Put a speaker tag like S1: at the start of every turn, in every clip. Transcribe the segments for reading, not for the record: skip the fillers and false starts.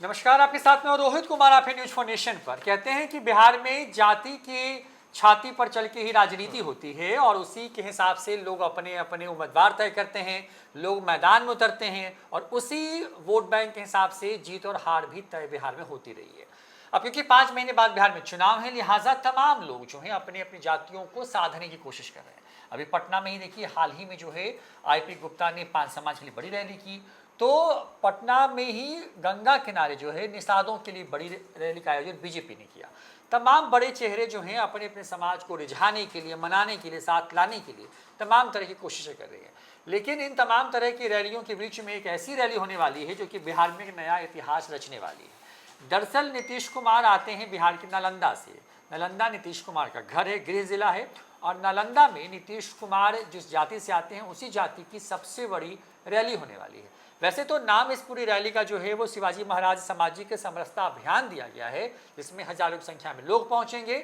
S1: नमस्कार, आपके साथ में रोहित कुमार। आप न्यूज फॉर नेशन पर। कहते हैं कि बिहार में जाति की छाती पर चल के ही राजनीति होती है और उसी के हिसाब से लोग अपने अपने उम्मीदवार तय करते हैं, लोग मैदान में उतरते हैं और उसी वोट बैंक के हिसाब से जीत और हार भी तय बिहार में होती रही है। अब क्योंकि 5 महीने बाद बिहार में चुनाव है, लिहाजा तमाम लोग जो हैं अपनी अपनी जातियों को साधने की कोशिश कर रहे हैं। अभी पटना में ही देखिए, हाल ही में जो है आईपी गुप्ता ने 5 समाज के लिए बड़ी रैली की, तो पटना में ही गंगा किनारे जो है निषादों के लिए बड़ी रैली का आयोजन बीजेपी ने किया। तमाम बड़े चेहरे जो हैं अपने अपने समाज को रिझाने के लिए, मनाने के लिए, साथ लाने के लिए तमाम तरह की कोशिशें कर रही हैं। लेकिन इन तमाम तरह की रैलियों के बीच में एक ऐसी रैली होने वाली है जो कि बिहार में एक नया इतिहास रचने वाली है। दरअसल नीतीश कुमार आते हैं बिहार के नालंदा से। नालंदा नीतीश कुमार का घर है, गृह जिला है, और नालंदा में नीतीश कुमार जिस जाति से आते हैं उसी जाति की सबसे बड़ी रैली होने वाली है। वैसे तो नाम इस पूरी रैली का जो है वो शिवाजी महाराज सामाजिक समरसता अभियान दिया गया है, जिसमें हजारों की संख्या में लोग पहुंचेंगे,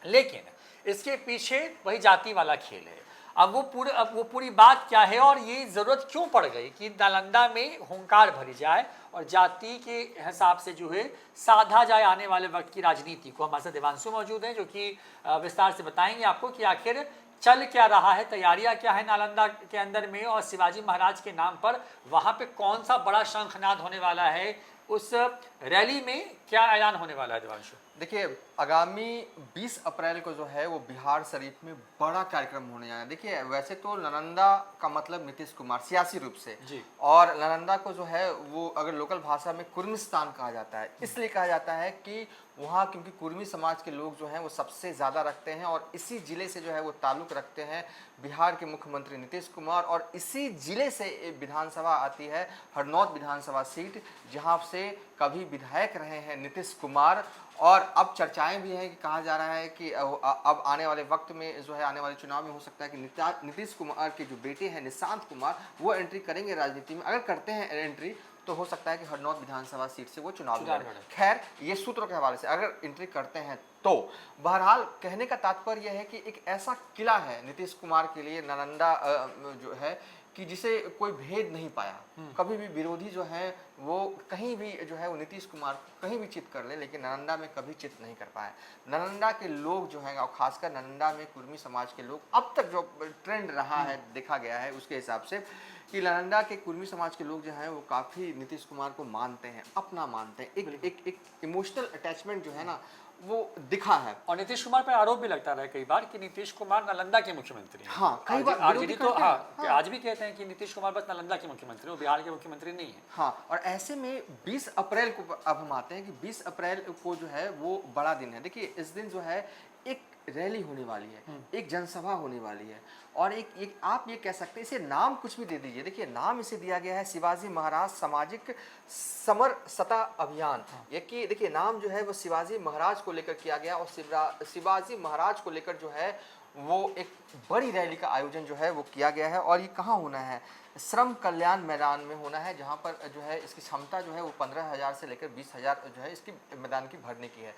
S1: लेकिन इसके पीछे वही जाति वाला खेल है। अब वो पूरी बात क्या है और ये ज़रूरत क्यों पड़ गई कि नालंदा में हुंकार भरी जाए और जाति के हिसाब से जो है साधा जाए आने वाले वक्त की राजनीति को। हमारे साथ देवांशु मौजूद हैं जो कि विस्तार से बताएंगे आपको कि आखिर चल क्या रहा है, तैयारियां क्या है नालंदा के अंदर में, और शिवाजी महाराज के नाम पर वहां पे कौन सा बड़ा शंखनाद होने वाला है, उस रैली में क्या ऐलान होने वाला है। देवांशु,
S2: देखिए, आगामी 20 अप्रैल को जो है वो बिहार शरीफ में बड़ा कार्यक्रम होने जा रहा है। देखिए, वैसे तो नालंदा का मतलब नीतीश कुमार सियासी रूप से
S1: जी,
S2: और नालंदा को जो है वो अगर लोकल भाषा में कुर्मिस्तान कहा जाता है। इसलिए कहा जाता है कि वहाँ क्योंकि कुर्मी समाज के लोग जो हैं वो सबसे ज़्यादा रखते हैं और इसी ज़िले से जो है वो ताल्लुक़ रखते हैं बिहार के मुख्यमंत्री नीतीश कुमार। और इसी ज़िले से विधानसभा आती है हरनौत विधानसभा सीट, जहाँ से कभी विधायक रहे हैं नीतीश कुमार। और अब चर्चाएं भी हैं कि कहा जा रहा है कि अब आने वाले वक्त में जो है आने वाले चुनाव में हो सकता है कि नीतीश कुमार के जो बेटे हैं निशांत कुमार वो एंट्री करेंगे राजनीति में। अगर करते हैं एंट्री तो हो सकता है कि हरनौत विधानसभा सीट से वो चुनाव लड़ें। खैर, ये सूत्रों के हवाले से अगर एंट्री करते हैं तो बहरहाल कहने का तात्पर्य यह है कि एक ऐसा किला है नीतीश कुमार के लिए नालंदा जो है कि जिसे कोई भेद नहीं पाया। कभी भी विरोधी जो है वो कहीं भी जो है वो नीतीश कुमार कहीं भी चित कर ले, लेकिन नालंदा में कभी चित नहीं कर पाए। नालंदा के लोग जो हैं और खासकर नालंदा में कुर्मी समाज के लोग, अब तक जो ट्रेंड रहा है देखा गया है उसके हिसाब से कि नालंदा के कुर्मी समाज के लोग जो हैं वो काफ़ी नीतीश कुमार को मानते हैं, अपना मानते हैं। एक इमोशनल अटैचमेंट जो है ना वो दिखा है।
S1: और नीतीश कुमार पर आरोप भी लगता रहा है कई बार कि नीतीश कुमार नालंदा के मुख्यमंत्री हैं।
S2: हाँ, कई बार
S1: आरजेडी तो आज भी कहते हैं कि नीतीश कुमार बस नालंदा के मुख्यमंत्री हैं, बिहार के मुख्यमंत्री नहीं है।
S2: हाँ, और ऐसे में 20 अप्रैल को अब हम आते हैं कि 20 अप्रैल को जो है वो बड़ा दिन है। देखिए, इस दिन जो है एक रैली होने वाली है, एक जनसभा होने वाली है और एक आप ये कह सकते हैं, इसे नाम कुछ भी दे दीजिए। देखिए, नाम इसे दिया गया है शिवाजी महाराज सामाजिक समरसता अभियान। ये कि देखिए नाम जो है वो शिवाजी महाराज को लेकर किया गया और शिवाजी महाराज को लेकर जो है वो एक बड़ी रैली का आयोजन जो है वो किया गया है। और ये कहाँ होना है? श्रम कल्याण मैदान में होना है, जहाँ पर जो है इसकी क्षमता जो है वो 15,000 से लेकर 20,000 जो है इसकी मैदान की भरने की है।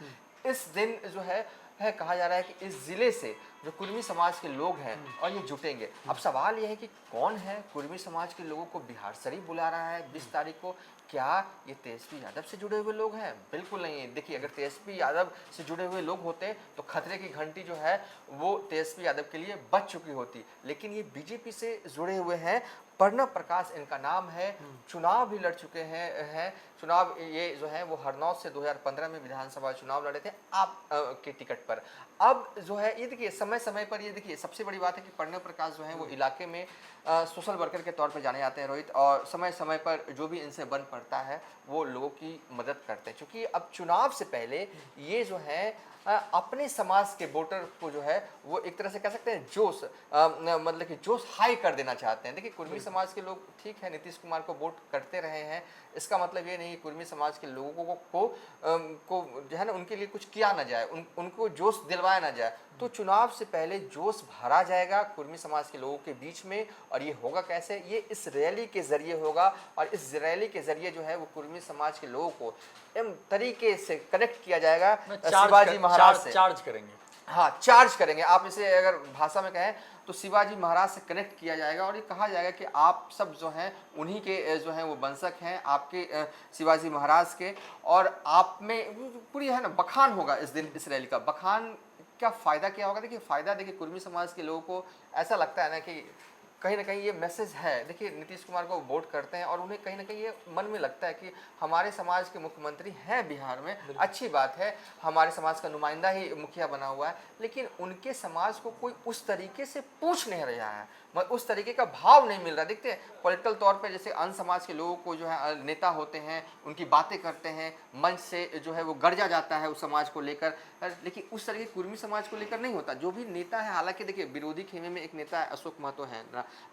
S2: इस दिन जो है कहा जा रहा है कि इस ज़िले से जो कुर्मी समाज के लोग हैं और ये जुटेंगे। अब सवाल ये है कि कौन है कुर्मी समाज के लोगों को बिहार शरीफ बुला रहा है 20 तारीख को? क्या ये तेजस्वी यादव से जुड़े हुए लोग हैं? बिल्कुल नहीं है। देखिए, अगर तेजस्वी यादव से जुड़े हुए लोग होते तो खतरे की घंटी जो है वो तेजस्वी यादव के लिए बज चुकी होती, लेकिन ये बीजेपी से जुड़े हुए हैं। प्रणव प्रकाश इनका नाम है, चुनाव भी लड़ चुके हैं चुनाव ये जो है वो हरनौत से 2015 में विधानसभा चुनाव लड़े थे आप के टिकट पर। अब जो है ये देखिए समय समय पर, ये देखिए सबसे बड़ी बात है कि प्रणव प्रकाश जो है वो इलाके में सोशल वर्कर के तौर पर जाने जाते हैं रोहित, और समय समय पर जो भी इनसे बन पड़ता है वो लोगों की मदद करते हैं। क्योंकि अब चुनाव से पहले ये जो है अपने समाज के वोटर को जो है वो एक तरह से कह सकते हैं जोश मतलब कि जोश हाई कर देना चाहते हैं। देखिए, कुर्मी समाज के लोग ठीक है नीतीश कुमार को वोट करते रहे हैं, इसका मतलब ये नहीं कुर्मी समाज के लोगों को जो है ना उनके लिए कुछ किया ना जाए, उनको जोश दिलवाया ना जाए। तो चुनाव से पहले जोश भरा जाएगा कुर्मी समाज के लोगों के बीच में। और ये होगा कैसे? ये इस रैली के जरिए होगा और इस रैली के जरिए जो है वो कुर्मी समाज के लोगों को तरीके से कनेक्ट किया जाएगा शिवाजी महाराज से।
S1: चार्ज करेंगे।
S2: हाँ, चार्ज करेंगे। आप इसे अगर भाषा में कहें तो शिवाजी महाराज से कनेक्ट किया जाएगा और ये कहा जाएगा कि आप सब जो हैं उन्हीं के जो हैं वो वंशक हैं, आपके शिवाजी महाराज के, और आप में पूरी है ना बखान होगा इस दिन इस रैली का। बखान क्या फ़ायदा क्या होगा? देखिए फ़ायदा, देखिए कुर्मी समाज के लोगों को ऐसा लगता है ना कि कहीं ना कहीं ये मैसेज है। देखिए नीतीश कुमार को वोट करते हैं और उन्हें कहीं ना कहीं ये मन में लगता है कि हमारे समाज के मुख्यमंत्री हैं बिहार में, अच्छी बात है, हमारे समाज का नुमाइंदा ही मुखिया बना हुआ है, लेकिन उनके समाज को कोई उस तरीके से पूछ नहीं रहा है, उस तरीके का भाव नहीं मिल रहा। देखते हैं पॉलिटिकल तौर पे जैसे अन्य समाज के लोगों को जो है नेता होते हैं, उनकी बातें करते हैं, मंच से जो है वो गर्जा जाता है उस समाज को लेकर, लेकिन उस तरीके कुर्मी समाज को लेकर नहीं होता। जो भी नेता है, हालांकि देखिए विरोधी खेमे में एक नेता है अशोक महतो है,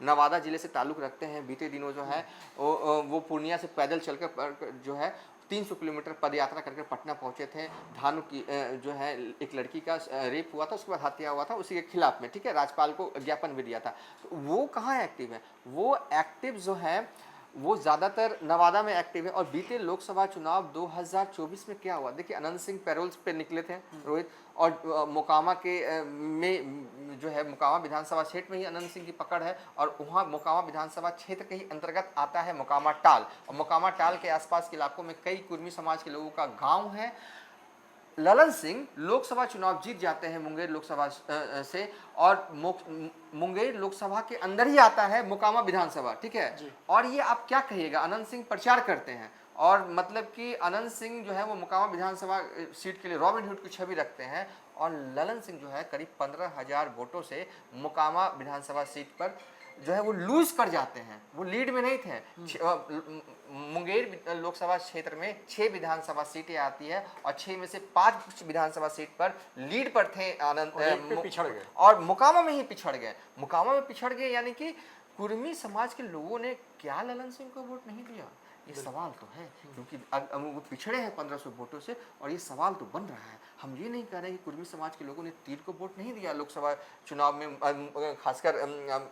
S2: नवादा जिले से ताल्लुक रखते हैं, बीते दिनों जो है वो पूर्णिया से पैदल चलकर जो है 300 किलोमीटर पद यात्रा करके पटना पहुंचे थे। धानु की जो है एक लड़की का रेप हुआ था, उसके बाद हत्या हुआ था, उसी के खिलाफ में, ठीक है, राज्यपाल को ज्ञापन भी दिया था। तो वो कहाँ एक्टिव है? वो एक्टिव जो है वो ज़्यादातर नवादा में एक्टिव है। और बीते लोकसभा चुनाव 2024 में क्या हुआ? देखिए अनंत सिंह पैरोल्स पे निकले थे रोहित, और मोकामा के में जो है मोकामा विधानसभा क्षेत्र में ही अनंत सिंह की पकड़ है, और वहाँ मोकामा विधानसभा क्षेत्र के ही अंतर्गत आता है मोकामा टाल, और मोकामा टाल के आसपास के इलाकों में कई कुर्मी समाज के लोगों का गांव है। ललन सिंह लोकसभा चुनाव जीत जाते हैं मुंगेर लोकसभा से, और मुंगेर लोकसभा के अंदर ही आता है मोकामा विधानसभा, ठीक है। और ये आप क्या कहिएगा, अनंत सिंह प्रचार करते हैं, और मतलब कि अनंत सिंह जो है वो मोकामा विधानसभा सीट के लिए रॉबिन हुड की छवि रखते हैं, और ललन सिंह जो है करीब 15,000 वोटों से मोकामा विधानसभा सीट पर जो है वो लूज कर जाते हैं। वो लीड में नहीं थे। मुंगेर लोकसभा क्षेत्र में 6 विधानसभा सीटें आती है, और 6 में से 5 विधानसभा सीट पर लीड पर थे आनंद,
S1: पिछड़ गए, और
S2: मोकामा में ही पिछड़ गए। मोकामा में पिछड़ गए यानी कि कुर्मी समाज के लोगों ने क्या ललन सिंह को वोट नहीं दिया? ये सवाल तो है, क्योंकि वो पिछड़े हैं 1500 वोटों से, और ये सवाल तो बन रहा है। हम ये नहीं कह रहे कि कुर्मी समाज के लोगों ने तीर को वोट नहीं दिया लोकसभा चुनाव में, खासकर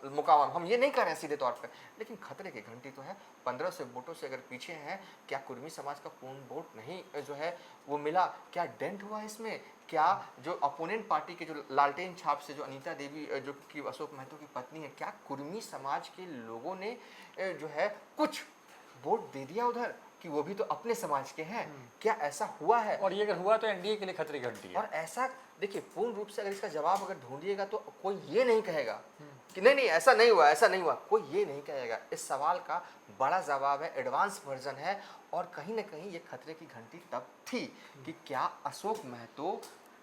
S2: मोकामा में, हम ये नहीं कह रहे हैं सीधे तौर पर, लेकिन खतरे की घंटी तो है। 1500 वोटों से अगर पीछे हैं, क्या कुर्मी समाज का पूर्ण वोट नहीं जो है वो मिला? क्या डेंट हुआ इसमें? क्या जो अपोनेंट पार्टी के जो लालटेन छाप से जो अनीता देवी जो कि अशोक महतो की पत्नी है, क्या कुर्मी समाज के लोगों ने जो है कुछ वोट दे दिया उधर कि वो भी तो अपने समाज के हैं? क्या ऐसा हुआ है?
S1: और ये अगर हुआ तो एनडीए के लिए खतरे की घंटी है।
S2: और ऐसा देखिए पूर्ण रूप से अगर इसका जवाब अगर ढूंढिएगा तो कोई ये नहीं कहेगा कि नहीं नहीं ऐसा नहीं हुआ, ऐसा नहीं हुआ, कोई ये नहीं कहेगा। इस सवाल का बड़ा जवाब है, एडवांस वर्जन है, और कहीं ना कहीं ये खतरे की घंटी तब थी कि क्या अशोक महतो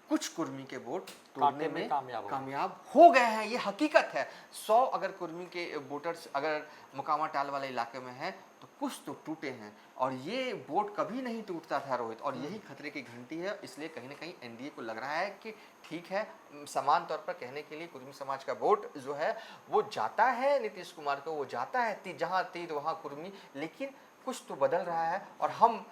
S2: कुछ कुर्मी के वोट तोड़ने में कामयाब हो गए हैं। ये हकीकत है। 100 अगर कुर्मी के वोटर्स अगर मुकामा टाल वाले इलाके में हैं तो कुछ तो टूटे हैं, और ये वोट कभी नहीं टूटता था रोहित, और यही खतरे की घंटी है। इसलिए कहीं ना कहीं एनडीए को लग रहा है कि ठीक है, समान तौर पर कहने के लिए कुर्मी समाज का वोट जो है वो जाता है नीतीश कुमार को, वो जाता है जहाँ तीर वहाँ कुर्मी, लेकिन कुछ तो बदल रहा है, और हम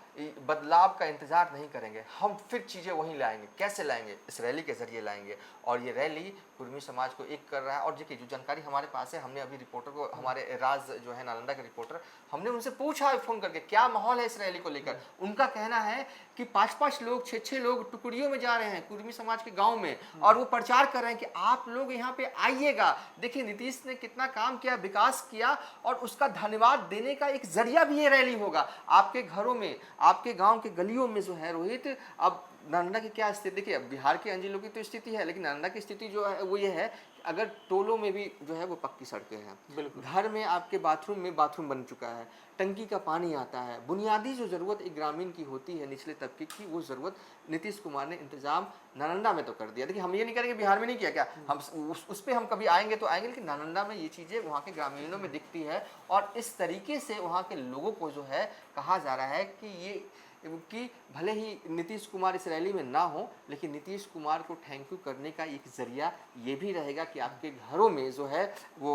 S2: बदलाव का इंतजार नहीं करेंगे, हम फिर चीज़ें वहीं लाएंगे। कैसे लाएंगे? इस रैली के जरिए लाएंगे, और ये रैली कुर्मी समाज को एक कर रहा है। और देखिए जो जानकारी हमारे पास है, हमने अभी रिपोर्टर को, हमारे राज जो है नालंदा के रिपोर्टर, हमने उनसे पूछा फ़ोन करके क्या माहौल है इस रैली को लेकर। उनका कहना है कि 5-5 लोग 6-6 लोग टुकड़ियों में जा रहे हैं कुर्मी समाज के गाँव में, और वो प्रचार कर रहे हैं कि आप लोग यहाँ पे आइएगा। देखिए नीतीश ने कितना काम किया, विकास किया, और उसका धन्यवाद देने का एक जरिया भी ये रैली होगा। आपके घरों में, आपके गांव के गलियों में जो है रोहित, अब नालंदा की क्या स्थिति? देखिए बिहार के अन्य जिलों की तो स्थिति है, लेकिन नालंदा की स्थिति जो है वो ये है, अगर टोलों में भी जो है वो पक्की सड़कें हैं, घर में आपके बाथरूम बन चुका है, टंकी का पानी आता है, बुनियादी जो ज़रूरत एक ग्रामीण की होती है, निचले तबके की, वो ज़रूरत नीतीश कुमार ने इंतजाम नालंदा में तो कर दिया। देखिए हम ये नहीं करेंगे बिहार में नहीं किया, क्या हम उस पर हम कभी आएंगे तो आएंगे, लेकिन नालंदा में ये चीज़ें वहाँ के ग्रामीणों में दिखती है, और इस तरीके से वहाँ के लोगों को जो है कहा जा रहा है कि भले ही नीतीश कुमार इस रैली में ना हो, लेकिन नीतीश कुमार को थैंक यू करने का एक जरिया ये भी रहेगा कि आपके घरों में जो है वो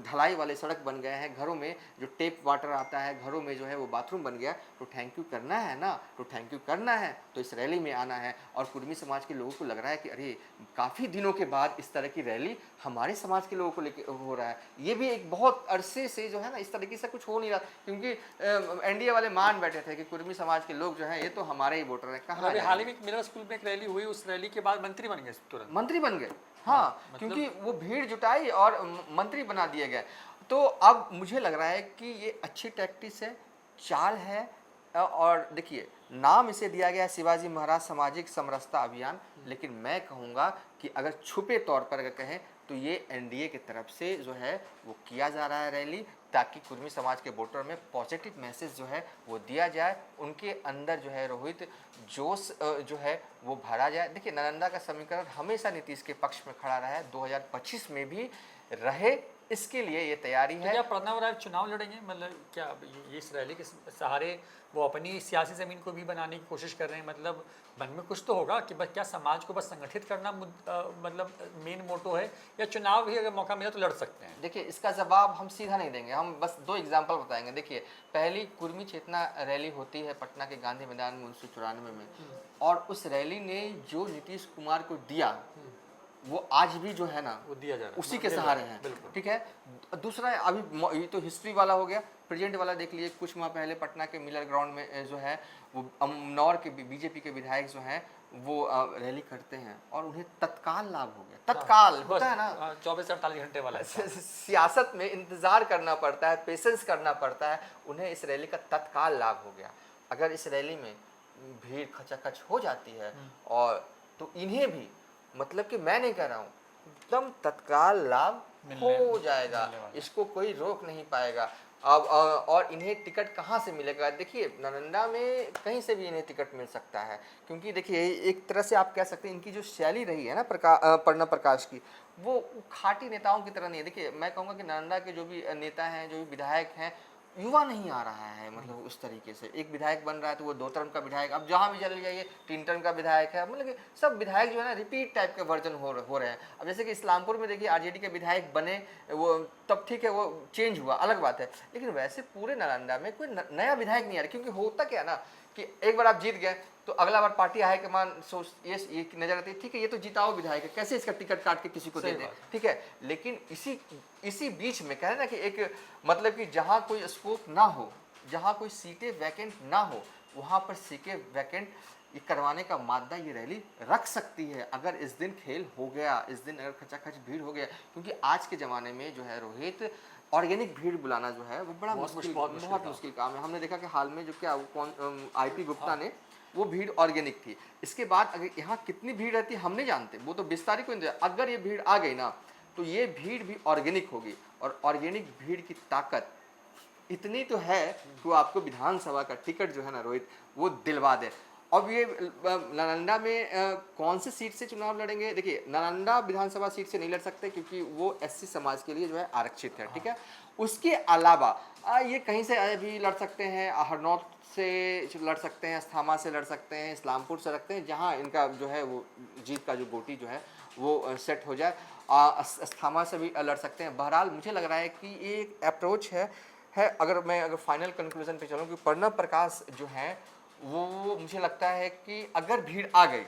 S2: ढलाई वाले सड़क बन गए हैं, घरों में जो टेप वाटर आता है, घरों में जो है वो बाथरूम बन गया, तो थैंक यू करना है ना, तो थैंक यू करना है तो इस रैली में आना है। और कुर्मी समाज के लोगों को लग रहा है कि अरे काफ़ी दिनों के बाद इस तरह की रैली हमारे समाज के लोगों को लेकर हो रहा है। ये भी एक बहुत अरसे से जो है ना इस तरीके से कुछ हो नहीं रहा, क्योंकि एनडीए वाले मान बैठे थे कि कुर्मी समाज के लोग जो हैं ये तो हमारे ही वोटर हैं। कहाँ
S1: हाल ही में मिडिल स्कूल में एक रैली हुई, उस रैली के बाद मंत्री बन गए, तुरंत
S2: मंत्री बन गए। हाँ,
S1: मतलब
S2: क्योंकि वो भीड़ जुटाई और मंत्री बना दिए गए। तो अब मुझे लग रहा है कि ये अच्छी टैक्टिस है, चाल है। और देखिए, नाम इसे दिया गया है शिवाजी महाराज सामाजिक समरसता अभियान, लेकिन मैं कहूँगा कि अगर छुपे तौर पर अगर कहें तो ये एनडीए की तरफ से जो है वो किया जा रहा है रैली, ताकि कुर्मी समाज के वोटर में पॉजिटिव मैसेज जो है वो दिया जाए, उनके अंदर जो है रोहित जोश जो है वो भरा जाए। देखिए, नालंदा का समीकरण हमेशा नीतीश के पक्ष में खड़ा रहा है, 2025 में भी रहे, इसके लिए ये तैयारी
S1: तो
S2: है।
S1: क्या प्रणब राय चुनाव लड़ेंगे? मतलब क्या अब ये इस रैली के सहारे वो अपनी सियासी ज़मीन को भी बनाने की कोशिश कर रहे हैं? मतलब मन में कुछ तो होगा कि बस क्या समाज को बस संगठित करना मतलब मेन मोटो है, या चुनाव भी अगर मौका मिला तो लड़ सकते हैं?
S2: देखिए, इसका जवाब हम सीधा नहीं देंगे, हम बस दो एग्जाम्पल बताएंगे। देखिए, पहली कुर्मी चेतना रैली होती है पटना के गांधी मैदान में 1994 में, और उस रैली ने जो नीतीश कुमार को दिया वो आज भी जो है ना
S1: वो दिया जा रहा है,
S2: उसी के
S1: दिया जा
S2: सहारे
S1: रहा है,
S2: हैं।
S1: बिल्कुल।
S2: ठीक है, दूसरा अभी ये तो हिस्ट्री वाला हो गया, प्रेजेंट वाला देख लिए। कुछ माह पहले पटना के मिलर ग्राउंड में जो है वो अमनौर के बीजेपी के विधायक जो हैं वो रैली करते हैं और उन्हें तत्काल लाभ हो गया। तत्काल होता है ना,
S1: 24 से 48 घंटे वाला है।
S2: सियासत में इंतजार करना पड़ता है, पेशेंस करना पड़ता है, उन्हें इस रैली का तत्काल लाभ हो गया। अगर इस रैली में भीड़ खचाखच हो जाती है और तो इन्हें भी, मतलब कि मैं नहीं कह रहा हूँ, एकदम तत्काल लाभ हो जाएगा, इसको कोई रोक नहीं पाएगा। अब और इन्हें टिकट कहाँ से मिलेगा? देखिए, नालंदा में कहीं से भी इन्हें टिकट मिल सकता है, क्योंकि देखिए एक तरह से आप कह सकते हैं इनकी जो शैली रही है ना प्रणब प्रकाश की, वो खाटी नेताओं की तरह नहीं है। देखिए, मैं कहूँगा कि नालंदा के जो भी नेता हैं, जो भी विधायक हैं, युवा नहीं आ रहा है, मतलब उस तरीके से एक विधायक बन रहा है तो वो 2 टर्म का विधायक, अब जहाँ भी चले जाइए 3 टर्म का विधायक है, मतलब कि सब विधायक जो है ना रिपीट टाइप के वर्जन हो रहे हैं। अब जैसे कि इस्लामपुर में देखिए आरजेडी के विधायक बने, वो तब ठीक है, वो चेंज हुआ, अलग बात है, लेकिन वैसे पूरे नालंदा में कोई नया विधायक नहीं आ रहा। क्योंकि होता क्या ना कि एक बार आप जीत गए तो अगला बार पार्टी हाई कमान सोच ये नजर आती है, ठीक है ये तो जिताओ विधायक है, कैसे इसका टिकट काट के किसी को दे दें, ठीक है। लेकिन इसी बीच में कह रहे ना कि एक मतलब कि जहाँ कोई स्कोप ना हो, जहाँ कोई सीटें वैकेंट ना हो, वहाँ पर सीटें वैकेंट करवाने का मादा ये रैली रख सकती है, अगर इस दिन खेल हो गया, इस दिन अगर खचाखच भीड़ हो गया। क्योंकि आज के ज़माने में जो है रोहित, ऑर्गेनिक भीड़ बुलाना जो है वो बड़ा बहुत मुश्किल काम है। हमने देखा कि हाल में जो क्या वो आईपी गुप्ता ने, वो भीड़ ऑर्गेनिक थी। इसके बाद अगर यहाँ कितनी भीड़ रहती है हम नहीं जानते, वो तो 20 तारीख को इंतजार। अगर ये भीड़ आ गई ना तो ये भीड़ भी ऑर्गेनिक होगी, और ऑर्गेनिक भीड़ की ताकत इतनी तो है कि वो आपको विधानसभा का टिकट जो है ना रोहित वो दिलवा दे। अब ये नालंदा में कौन सी सीट से चुनाव लड़ेंगे? देखिए, नालंदा विधानसभा सीट से नहीं लड़ सकते क्योंकि वो एससी समाज के लिए जो है आरक्षित है, ठीक है। उसके अलावा ये कहीं से भी लड़ सकते हैं, हरनौत से लड़ सकते हैं, अस्थामा से लड़ सकते हैं, इस्लामपुर से रखते हैं, जहाँ इनका जो है वो जीत का जो गोटी जो है वो सेट हो जाए। अस्थामा से भी लड़ सकते हैं। बहरहाल मुझे लग रहा है कि ये एक अप्रोच है। अगर फाइनल कंक्लूजन पे चलूँ कि प्रणब प्रकाश जो है वो मुझे लगता है कि अगर भीड़ आ गई,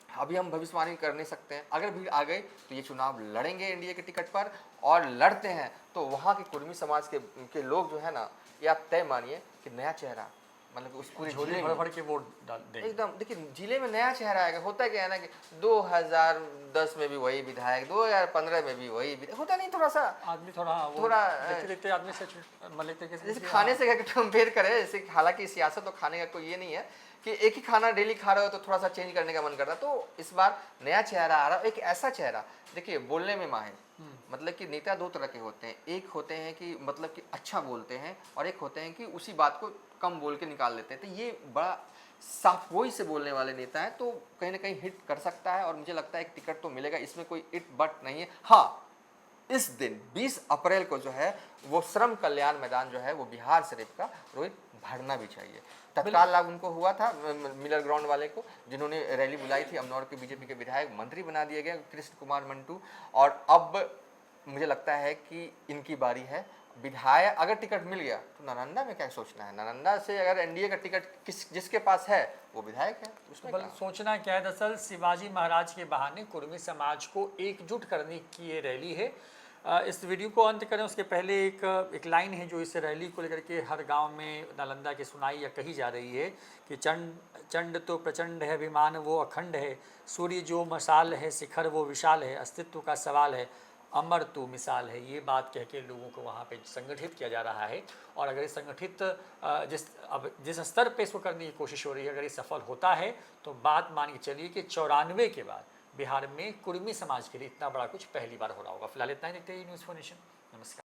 S2: अभी हम भविष्यवाणी कर नहीं सकते हैं, अगर भीड़ आ गई तो ये चुनाव लड़ेंगे एनडीए के टिकट पर, और लड़ते हैं तो वहाँ के कुर्मी समाज के लोग जो है ना, ये आप तय मानिए कि नया चेहरा, मतलब उस पूरे जिले में
S1: भर के वोट डाल देंगे
S2: एकदम। देखिए, जिले में नया चेहरा आएगा। होता क्या है ना कि 2010 में भी वही विधायक, 2015 में भी वही विधायक, होता नहीं, थोड़ा सा
S1: आदमी थोड़ा देखते आदमी से मतलब
S2: जैसे खाने से कंपेयर करें, जैसे हालांकि सियासत तो खाने का कोई ये नहीं है कि एक ही खाना डेली खा रहे हो तो थोड़ा सा चेंज करने का मन करता है। तो इस बार नया चेहरा आ रहा है, एक ऐसा चेहरा, देखिए बोलने में माहिर, मतलब कि नेता 2 तरह के होते हैं, एक होते हैं कि मतलब कि अच्छा बोलते हैं, और एक होते हैं कि उसी बात को कम बोल के निकाल लेते हैं। तो ये बड़ा साफगोई से बोलने वाले नेता है, तो कहीं ना कहीं हिट कर सकता है, और मुझे लगता है एक टिकट तो मिलेगा, इसमें कोई इट बट नहीं है। हाँ, इस दिन 20 अप्रैल को जो है वो श्रम कल्याण मैदान जो है वो बिहार शरीफ का रोहित भरना भी चाहिए। तत्काल लाभ उनको हुआ था मिलर ग्राउंड वाले को, जिन्होंने रैली बुलाई थी। अमनौर के बीजेपी के विधायक मंत्री बना दिए गए कृष्ण कुमार मंटू, और अब मुझे लगता है कि इनकी बारी है। विधायक अगर टिकट मिल गया तो नालंदा में क्या सोचना है, नालंदा से अगर एनडीए का टिकट जिसके पास है वो विधायक है, उसमें क्या?
S1: सोचना क्या है, दरअसल शिवाजी महाराज के बहाने कुर्मी समाज को एकजुट करने की ये रैली है। इस वीडियो को अंत करें उसके पहले एक लाइन है जो इस रैली को लेकर के हर गांव में नालंदा की सुनाई या कही जा रही है कि चंड तो प्रचंड है, अभिमान वो अखंड है, सूर्य जो मसाल है, शिखर वो विशाल है, अस्तित्व का सवाल है, अमर तू मिसाल है। ये बात कह के लोगों को वहाँ पे संगठित किया जा रहा है। और अगर ये संगठित जिस स्तर पे इसको करने की कोशिश हो रही है, अगर ये सफल होता है तो बात मान के चलिए कि 94 के बाद बिहार में कुर्मी समाज के लिए इतना बड़ा कुछ पहली बार हो रहा होगा। फिलहाल इतना ही, देखते हैं न्यूज़4 नेशन। नमस्कार।